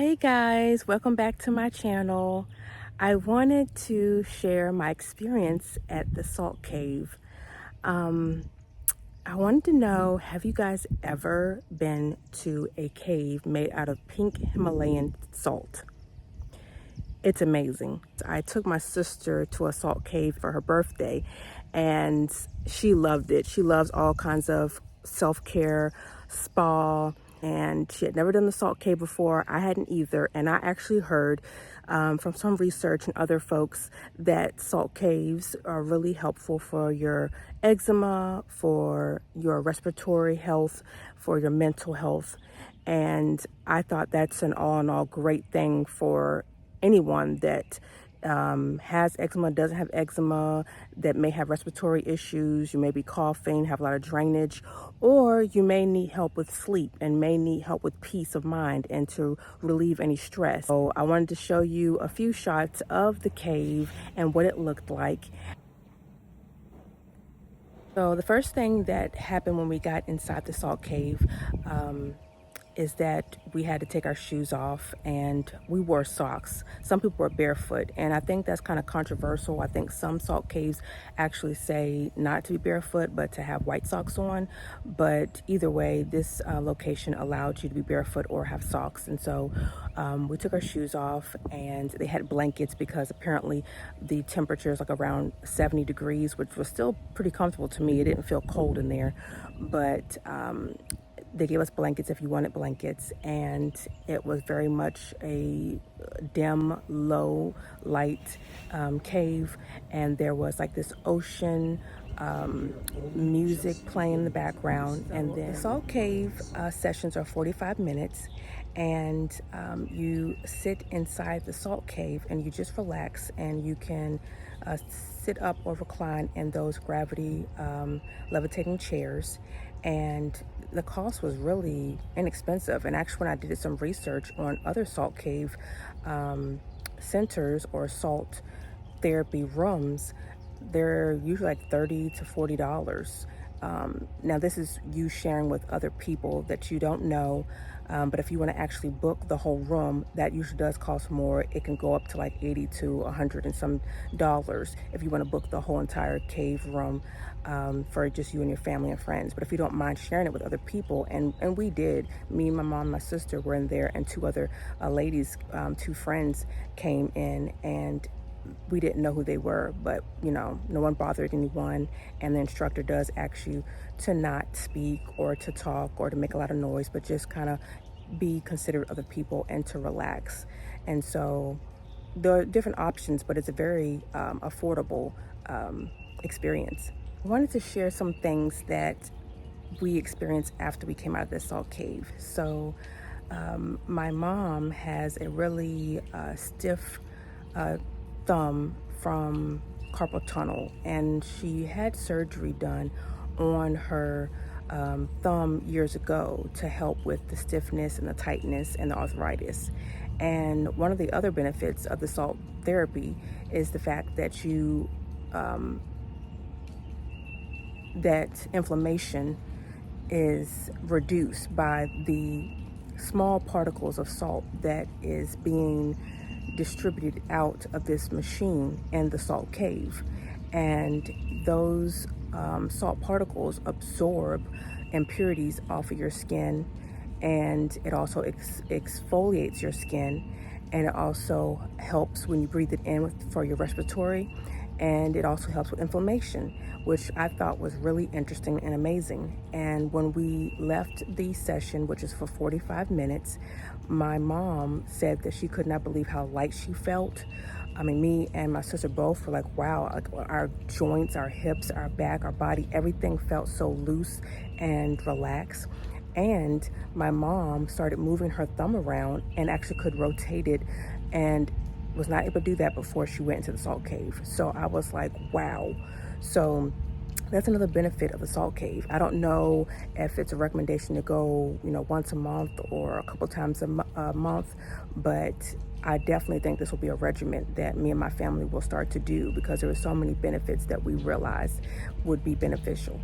Hey guys, welcome back to my channel. I wanted to share my experience at the salt cave. I wanted to know, have you guys ever been to a cave made out of pink Himalayan salt? It's amazing. I took my sister to a salt cave for her birthday and she loved it. She loves all kinds of self-care, spa, and she had never done the salt cave before. I hadn't either, and I actually heard from some research and other folks that salt caves are really helpful for your eczema, for your respiratory health, for your mental health. And I thought that's an all in all great thing for anyone that has eczema, doesn't have eczema, that may have respiratory issues. You may be coughing, have a lot of drainage, or you may need help with sleep and may need help with peace of mind and to relieve any stress. So I wanted to show you a few shots of the cave and what it looked like. So the first thing that happened when we got inside the salt cave is that we had to take our shoes off and we wore socks. Some people were barefoot, and I think that's kind of controversial. I think some salt caves actually say not to be barefoot, but to have white socks on. But either way, this location allowed you to be barefoot or have socks. And so we took our shoes off, and they had blankets because apparently the temperature is like around 70 degrees, which was still pretty comfortable to me. It didn't feel cold in there, but they gave us blankets if you wanted blankets, and it was very much a dim, low light cave, and there was like this ocean music playing in the background. And then salt cave sessions are 45 minutes, and you sit inside the salt cave and you just relax, and you can sit up or recline in those gravity levitating chairs. And the cost was really inexpensive. And actually, when I did some research on other salt cave centers or salt therapy rooms, they're usually like $30 to $40. Now this is you sharing with other people that you don't know, but if you want to actually book the whole room, that usually does cost more. It can go up to like 80 to 100 and some dollars if you want to book the whole entire cave room for just you and your family and friends. But if you don't mind sharing it with other people, and we did, me, my mom, my sister were in there, and two other ladies, two friends came in, and we didn't know who they were, but you know, no one bothered anyone. And the instructor does ask you to not speak or to talk or to make a lot of noise, but just kind of be considerate of other people and to relax. And so there are different options, but it's a very affordable experience. I wanted to share some things that we experienced after we came out of the salt cave. So my mom has a really stiff thumb from carpal tunnel, and she had surgery done on her thumb years ago to help with the stiffness and the tightness and the arthritis. And one of the other benefits of the salt therapy is the fact that you that inflammation is reduced by the small particles of salt that is being distributed out of this machine in the salt cave. And those salt particles absorb impurities off of your skin, and it also exfoliates your skin, and it also helps when you breathe it in for your respiratory, and it also helps with inflammation, which I thought was really interesting and amazing. And when we left the session, which is for 45 minutes, my mom said that she could not believe how light she felt. I mean, me and my sister both were like, wow, like our joints, our hips, our back, our body, everything felt so loose and relaxed. And my mom started moving her thumb around and actually could rotate it, and was not able to do that before she went into the salt cave. So I was like, wow. So that's another benefit of the salt cave. I don't know if it's a recommendation to go, you know, once a month or a couple times a month, but I definitely think this will be a regimen that me and my family will start to do, because there are so many benefits that we realized would be beneficial.